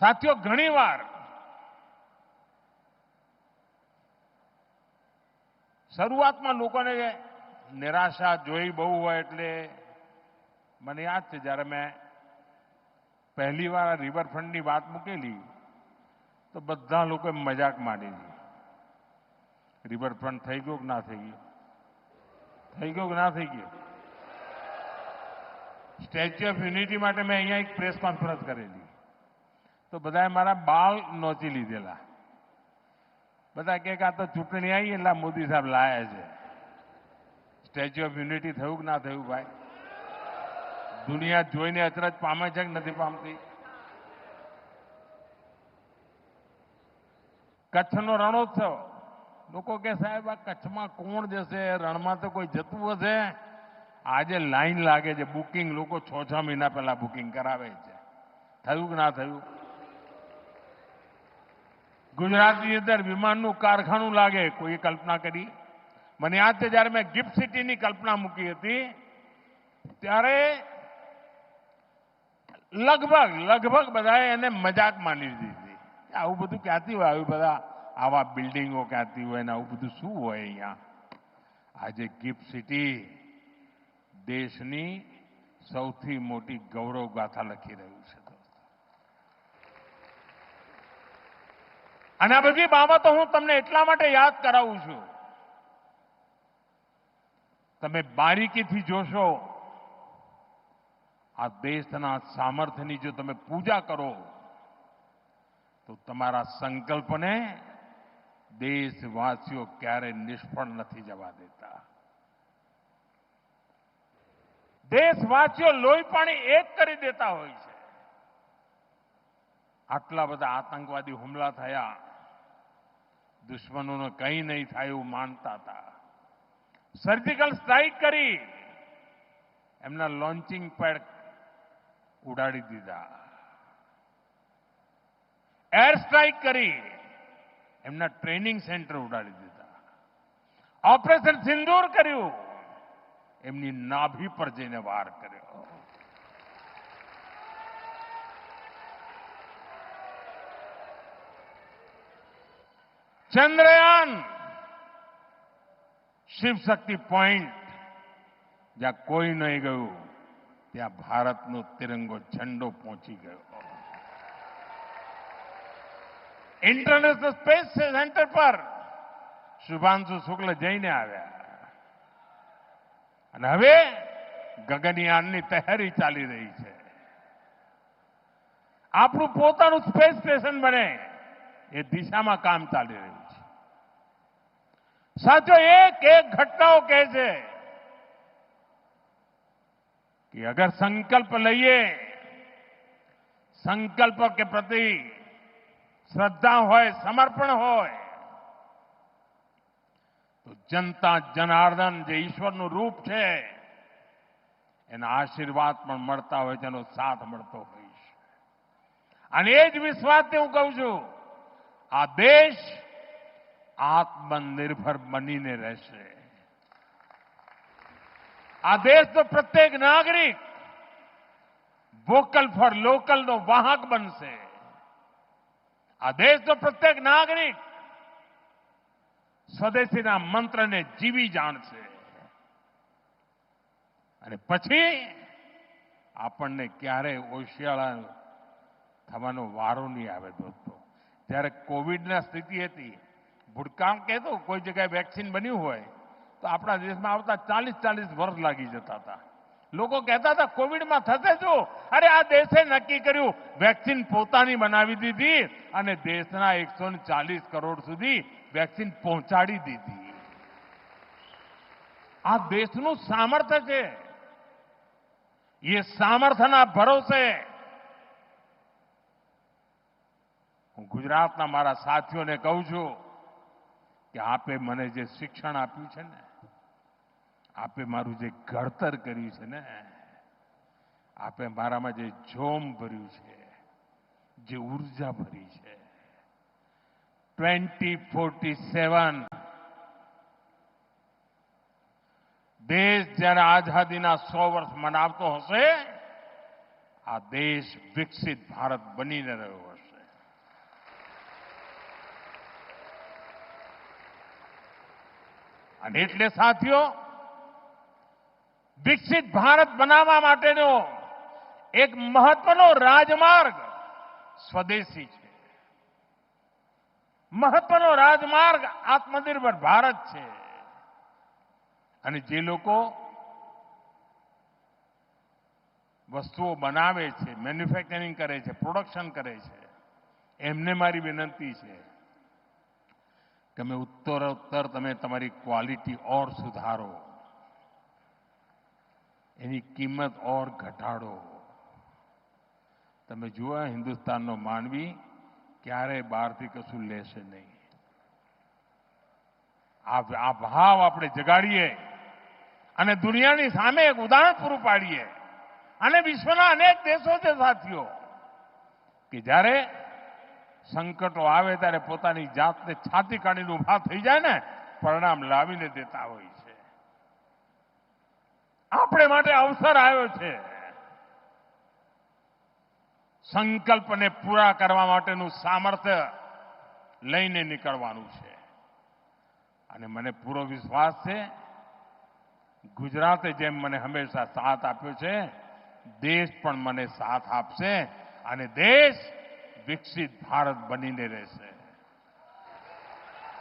સાથીઓ, ઘણીવાર શરૂઆતમાં લોકોને નિરાશા જોઈ બહુ હોય એટલે મને યાદ છે જ્યારે મેં પહેલી વાર રિવરફ્રન્ટની વાત મૂકેલી તો બધા લોકોએ મજાક માંડી હતી. રિવરફ્રન્ટ થઈ ગયો કે ના થઈ ગયો? થઈ ગયો કે ના થઈ ગયો? સ્ટેચ્યુ ઓફ યુનિટી માટે મેં અહીંયા એક પ્રેસ કોન્ફરન્સ કરેલી તો બધાએ મારા બાલ નોચી લીધેલા. બધા કે આ તો ચૂંટણી આવી એટલે મોદી સાહેબ લાયા છે. સ્ટેચ્યુ ઓફ યુનિટી થયું કે ના થયું ભાઈ? દુનિયા જોઈને અચરજ પામે છે કે નથી પામતી? કચ્છનો રણોત્સવ, લોકો કે સાહેબ આ કચ્છમાં કોણ જશે? રણમાં તો કોઈ જતું હશે? આજે લાઈન લાગે છે, બુકિંગ લોકો 6-6 મહિના પહેલા બુકિંગ કરાવે છે. થયું કે ના થયું? ગુજરાતની અંદર વિમાનનું કારખાનું લાગે, કોઈએ કલ્પના કરી? મને યાદ છે જ્યારે મેં ગિફ્ટ સિટીની કલ્પના મૂકી હતી ત્યારે લગભગ બધાએ એને મજાક માની લીધી હતી. આવું બધું ક્યાંથી હોય? આવી બધા આવા બિલ્ડિંગો ક્યાંથી હોય ને આવું બધું શું હોય અહીંયા? આજે ગિફ્ટ સિટી દેશની સૌથી મોટી ગૌરવ ગાથા લખી રહ્યું છે. અને આ બધી બાબતો હું તમને એટલા માટે યાદ કરાવું છું, તમે બારીકીથી જોશો, આ દેશના સામર્થ્યની જો તમે પૂજા કરો તો તમારા સંકલ્પને દેશવાસીઓ ક્યારે નિષ્ફળ નથી જવા દેતા. દેશવાસીઓ લોહી પાણી એક કરી દેતા હોય છે. આટલા બધા આતંકવાદી હુમલા થયા, દુશ્મનોને કંઈ નહીં થાય એવું માનતા હતા. સર્જિકલ સ્ટ્રાઇક કરી એમના લોન્ચિંગ પેડ ઉડાડી દીધા. એર સ્ટ્રાઇક કરી એમના ટ્રેનિંગ સેન્ટર ઉડાડી દીધા. ઓપરેશન સિંદૂર કર્યું, એમની નાભી પર જઈને વાર કર્યો. ચંદ્રયાન, શિવશક્તિ પોઈન્ટ, જ્યાં કોઈ નહીં ગયું ત્યાં ભારતનો તિરંગો ઝંડો પહોંચી ગયો. ઇન્ટરનેશનલ સ્પેસ સેન્ટર પર શુભાંશુ શુક્લ જઈને આવ્યા અને હવે ગગનયાનની તૈયારી ચાલી રહી છે. આપણું પોતાનું સ્પેસ સ્ટેશન બને એ દિશામાં કામ ચાલી રહ્યું છે. સાથીઓ, એક ઘટનાઓ કહે છે कि अगर संकल्प लइए, संकल्प के प्रति श्रद्धा होय, समर्पण होय तो जनता जनार्दन જે ઈશ્વરનું રૂપ છે એના આશીર્વાદ પણ મળતા હોય છે, એનો સાથ મળતો હોય છે. અને એ જ વિશ્વાસથી હું કહું છું, આ દેશ આત્મનિર્ભર બનીને રહેશે. આ દેશનો પ્રત્યેક નાગરિક વોકલ ફોર લોકલનો વાહક બનશે. આ દેશનો પ્રત્યેક નાગરિક સ્વદેશીના મંત્રને જીવી જાણશે. અને પછી આપણને ક્યારેય ઓશિયાળા થવાનો વારો નહીં આવે. દોસ્તો, જ્યારે કોવિડની સ્થિતિ હતી, ભૂતકાળ કહેતો કોઈ જગ્યાએ વેક્સિન બન્યું હોય તો આપણા દેશમાં આવતા 40-40 વર્ષ લાગી જતા હતા. લોકો કહેતા હતા કોવિડમાં થશે શું? અરે આ દેશે નક્કી કર્યું, વેક્સિન પોતાની બનાવી દીધી અને દેશના 140 કરોડ સુધી વેક્સિન પહોંચાડી દીધી. આ દેશનું સામર્થ્ય છે. એ સામર્થ્યના ભરોસે હું ગુજરાતના મારા સાથીઓને કહું છું કે આપે મને જે શિક્ષણ આપ્યું છે ને, આપે મારું જે ઘડતર કર્યું છે ને, આપે મારામાં જે જોમ ભર્યું છે, જે ઉર્જા ભરી છે, 2047 દેશ જ્યારે આઝાદીના 100 વર્ષ મનાવતો હશે, આ દેશ વિકસિત ભારત બનીને રહ્યો હશે. અને એટલે સાથીઓ, વિકસિત ભારત બનાવવા માટેનો એક મહત્વનો રાજમાર્ગ સ્વદેશી છે. મહત્વનો રાજમાર્ગ આત્મનિર્ભર ભારત છે. અને જે લોકો વસ્તુઓ બનાવે છે, મેન્યુફેક્ચરિંગ કરે છે, પ્રોડક્શન કરે છે, એમને મારી વિનંતી છે કે તમે ઉત્તરોત્તર તમે તમારી ક્વોલિટી ઓર સુધારો, એની કિંમત ઓર ઘટાડો. તમે જુઓ, હિન્દુસ્તાનનો માનવી ક્યારેય બહારથી કશું લેશે નહીં. આ ભાવ આપણે જગાડીએ અને દુનિયાની સામે એક ઉદાહરણ પૂરું પાડીએ. અને વિશ્વના અનેક દેશો છે સાથીઓ કે જ્યારે સંકટો આવે ત્યારે પોતાની જાતને છાતી કાઢીને ઉભા થઈ જાય ને, પરિણામ લાવીને દેતા હોય છે. આપણે માટે અવસર આવ્યો છે. સંકલ્પને પૂરા કરવા માટેનું સામર્થ્ય લઈને નીકળવાનું છે. અને મને પૂરો વિશ્વાસ છે, ગુજરાતે જેમ મને હંમેશા સાથ આપ્યો છે, દેશ પણ મને સાથ આપશે અને દેશ વિકસિત ભારત બનીને રહેશે.